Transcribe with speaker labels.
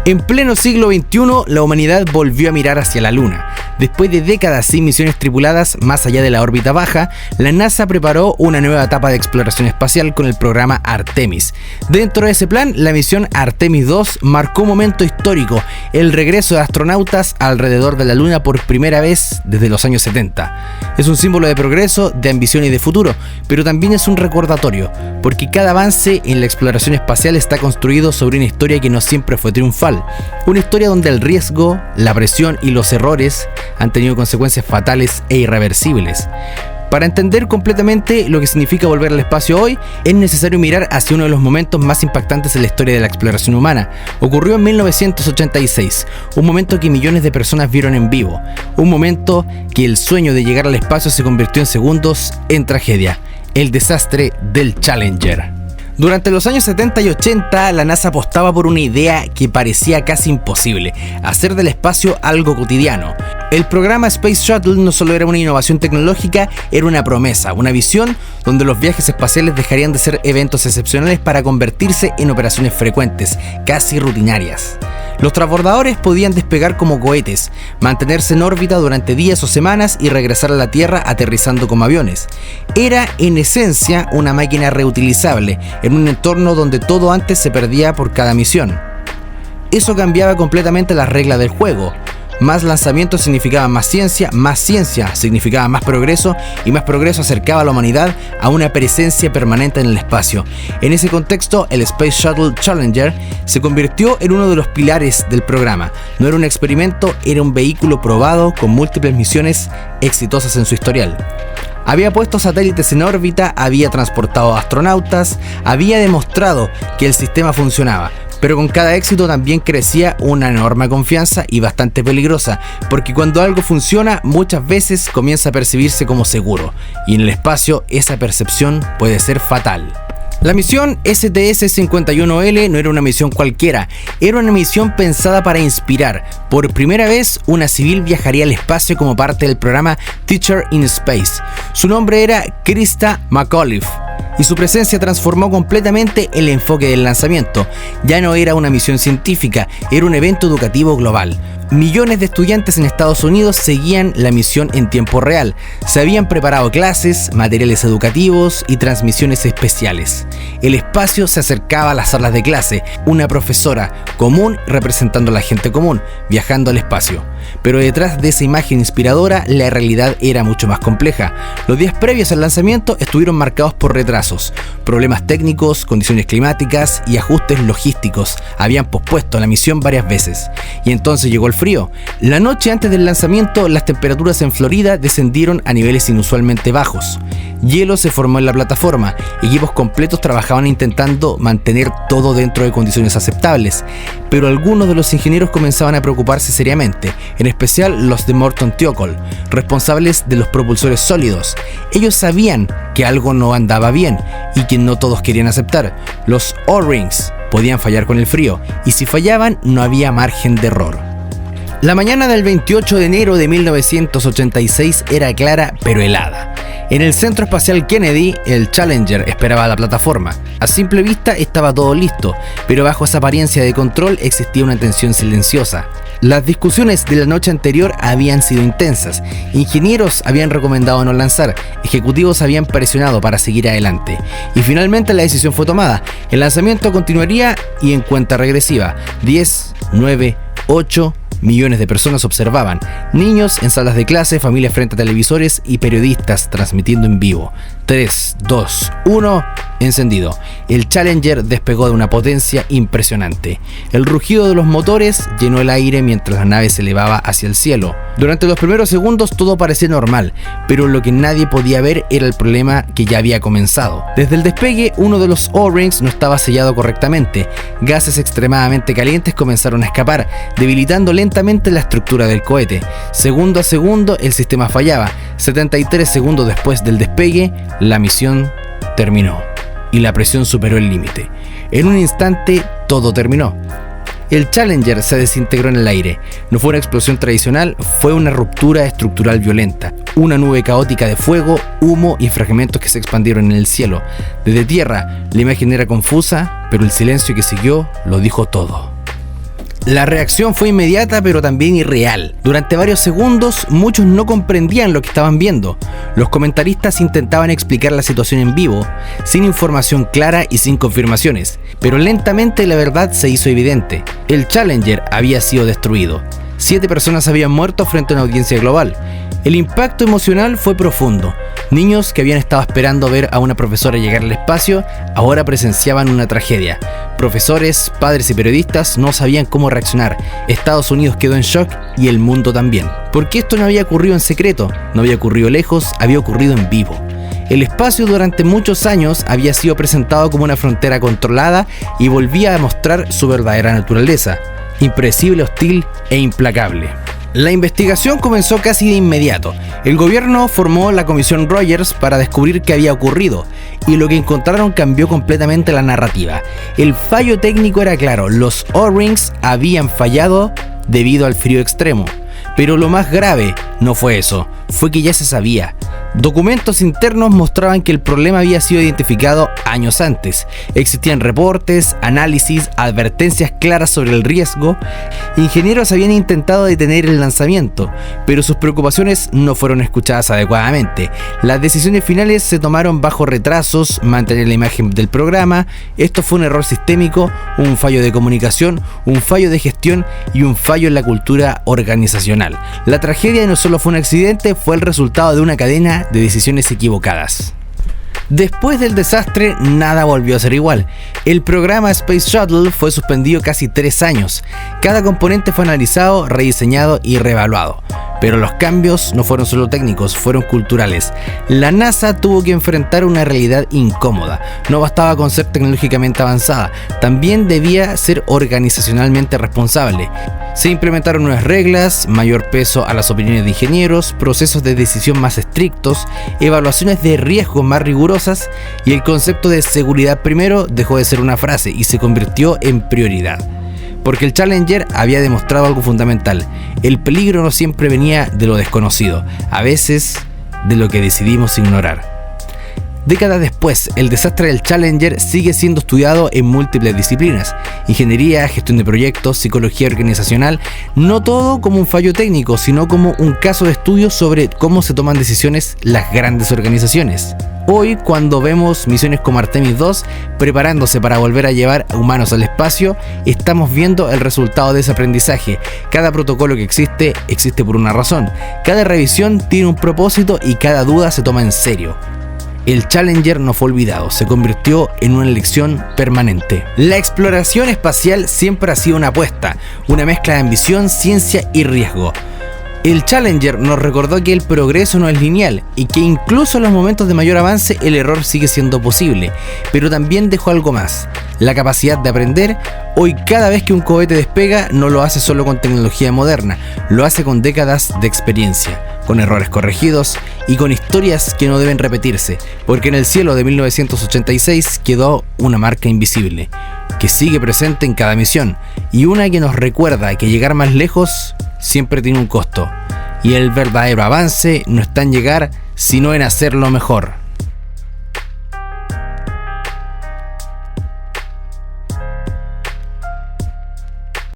Speaker 1: En pleno siglo XXI, la humanidad volvió a mirar hacia la Luna. Después de décadas sin misiones tripuladas más allá de la órbita baja, la NASA preparó una nueva etapa de exploración espacial con el programa Artemis. Dentro de ese plan, la misión Artemis II marcó un momento histórico, el regreso de astronautas alrededor de la Luna por primera vez desde los años 70. Es un símbolo de progreso, de ambición y de futuro, pero también es un recordatorio, porque cada avance en la exploración espacial está construido sobre una historia que no siempre fue triunfal. Una historia donde el riesgo, la presión y los errores han tenido consecuencias fatales e irreversibles. Para entender completamente lo que significa volver al espacio hoy, es necesario mirar hacia uno de los momentos más impactantes en la historia de la exploración humana. Ocurrió en 1986, un momento que millones de personas vieron en vivo, un momento que el sueño de llegar al espacio se convirtió en segundos en tragedia, el desastre del Challenger. Durante los años 70 y 80, la NASA apostaba por una idea que parecía casi imposible: hacer del espacio algo cotidiano. El programa Space Shuttle no solo era una innovación tecnológica, era una promesa, una visión donde los viajes espaciales dejarían de ser eventos excepcionales para convertirse en operaciones frecuentes, casi rutinarias. Los transbordadores podían despegar como cohetes, mantenerse en órbita durante días o semanas y regresar a la Tierra aterrizando como aviones. Era, en esencia, una máquina reutilizable, en un entorno donde todo antes se perdía por cada misión. Eso cambiaba completamente las reglas del juego. Más lanzamientos significaba más ciencia significaba más progreso, y más progreso acercaba a la humanidad a una presencia permanente en el espacio. En ese contexto, el Space Shuttle Challenger se convirtió en uno de los pilares del programa. No era un experimento, era un vehículo probado con múltiples misiones exitosas en su historial. Había puesto satélites en órbita, había transportado astronautas, había demostrado que el sistema funcionaba. Pero con cada éxito también crecía una enorme confianza, y bastante peligrosa, porque cuando algo funciona muchas veces comienza a percibirse como seguro, y en el espacio esa percepción puede ser fatal. La misión STS-51L no era una misión cualquiera, era una misión pensada para inspirar. Por primera vez, una civil viajaría al espacio como parte del programa Teacher in Space. Su nombre era Krista McAuliffe, y su presencia transformó completamente el enfoque del lanzamiento. Ya no era una misión científica, era un evento educativo global. Millones de estudiantes en Estados Unidos seguían la misión en tiempo real. Se habían preparado clases, materiales educativos y transmisiones especiales. El espacio se acercaba a las salas de clase, una profesora común representando a la gente común, viajando al espacio. Pero detrás de esa imagen inspiradora, la realidad era mucho más compleja. Los días previos al lanzamiento estuvieron marcados por retrasos, problemas técnicos, condiciones climáticas y ajustes logísticos. Habían pospuesto la misión varias veces. Y entonces llegó el frío. La noche antes del lanzamiento, las temperaturas en Florida descendieron a niveles inusualmente bajos. Hielo se formó en la plataforma. Equipos completos trabajaban intentando mantener todo dentro de condiciones aceptables. Pero algunos de los ingenieros comenzaban a preocuparse seriamente, en especial los de Morton Thiokol, responsables de los propulsores sólidos. Ellos sabían que algo no andaba bien y que no todos querían aceptar. Los O-rings podían fallar con el frío, y si fallaban no había margen de error. La mañana del 28 de enero de 1986 era clara pero helada. En el Centro Espacial Kennedy, el Challenger esperaba a la plataforma. A simple vista estaba todo listo, pero bajo esa apariencia de control existía una tensión silenciosa. Las discusiones de la noche anterior habían sido intensas. Ingenieros habían recomendado no lanzar, ejecutivos habían presionado para seguir adelante. Y finalmente la decisión fue tomada. El lanzamiento continuaría, y en cuenta regresiva. 10, 9, 8... Millones de personas observaban, niños en salas de clase, familias frente a televisores y periodistas transmitiendo en vivo. 3, 2, 1, encendido. El Challenger despegó de una potencia impresionante. El rugido de los motores llenó el aire mientras la nave se elevaba hacia el cielo. Durante los primeros segundos todo parecía normal, pero lo que nadie podía ver era el problema que ya había comenzado. Desde el despegue, uno de los O-rings no estaba sellado correctamente. Gases extremadamente calientes comenzaron a escapar, debilitando lentamente la estructura del cohete. Segundo a segundo, el sistema fallaba. 73 segundos después del despegue, la misión terminó y la presión superó el límite. En un instante, todo terminó. El Challenger se desintegró en el aire. No fue una explosión tradicional, fue una ruptura estructural violenta. Una nube caótica de fuego, humo y fragmentos que se expandieron en el cielo. Desde tierra, la imagen era confusa, pero el silencio que siguió lo dijo todo. La reacción fue inmediata pero también irreal. Durante varios segundos muchos no comprendían lo que estaban viendo. Los comentaristas intentaban explicar la situación en vivo, sin información clara y sin confirmaciones, pero lentamente la verdad se hizo evidente. El Challenger había sido destruido. 7 personas habían muerto frente a una audiencia global. El impacto emocional fue profundo. Niños que habían estado esperando ver a una profesora llegar al espacio, ahora presenciaban una tragedia. Profesores, padres y periodistas no sabían cómo reaccionar. Estados Unidos quedó en shock y el mundo también. Porque esto no había ocurrido en secreto, no había ocurrido lejos, había ocurrido en vivo. El espacio durante muchos años había sido presentado como una frontera controlada y volvía a mostrar su verdadera naturaleza: impredecible, hostil e implacable. La investigación comenzó casi de inmediato. El gobierno formó la Comisión Rogers para descubrir qué había ocurrido, y lo que encontraron cambió completamente la narrativa. El fallo técnico era claro: los O-rings habían fallado debido al frío extremo. Pero lo más grave no fue eso, fue que ya se sabía. Documentos internos mostraban que el problema había sido identificado años antes. Existían reportes, análisis, advertencias claras sobre el riesgo. Ingenieros habían intentado detener el lanzamiento, pero sus preocupaciones no fueron escuchadas adecuadamente. Las decisiones finales se tomaron bajo retrasos, mantener la imagen del programa. Esto fue un error sistémico, un fallo de comunicación, un fallo de gestión y un fallo en la cultura organizacional. La tragedia no solo fue un accidente, fue el resultado de una cadena de decisiones equivocadas. Después del desastre, nada volvió a ser igual. El programa Space Shuttle fue suspendido casi 3 años. Cada componente fue analizado, rediseñado y reevaluado. Pero los cambios no fueron solo técnicos, fueron culturales. La NASA tuvo que enfrentar una realidad incómoda. No bastaba con ser tecnológicamente avanzada, también debía ser organizacionalmente responsable. Se implementaron nuevas reglas, mayor peso a las opiniones de ingenieros, procesos de decisión más estrictos, evaluaciones de riesgo más rigurosas, y el concepto de seguridad primero dejó de ser una frase y se convirtió en prioridad. Porque el Challenger había demostrado algo fundamental: el peligro no siempre venía de lo desconocido, a veces de lo que decidimos ignorar. Décadas después, el desastre del Challenger sigue siendo estudiado en múltiples disciplinas: ingeniería, gestión de proyectos, psicología organizacional. No todo como un fallo técnico, sino como un caso de estudio sobre cómo se toman decisiones las grandes organizaciones. Hoy, cuando vemos misiones como Artemis 2 preparándose para volver a llevar a humanos al espacio, estamos viendo el resultado de ese aprendizaje. Cada protocolo que existe por una razón. Cada revisión tiene un propósito y cada duda se toma en serio. El Challenger no fue olvidado, se convirtió en una lección permanente. La exploración espacial siempre ha sido una apuesta, una mezcla de ambición, ciencia y riesgo. El Challenger nos recordó que el progreso no es lineal y que incluso en los momentos de mayor avance el error sigue siendo posible, pero también dejó algo más: la capacidad de aprender. Hoy, cada vez que un cohete despega, no lo hace solo con tecnología moderna, lo hace con décadas de experiencia, con errores corregidos y con historias que no deben repetirse, porque en el cielo de 1986 quedó una marca invisible, que sigue presente en cada misión, y una que nos recuerda que llegar más lejos siempre tiene un costo, y el verdadero avance no está en llegar, sino en hacerlo mejor.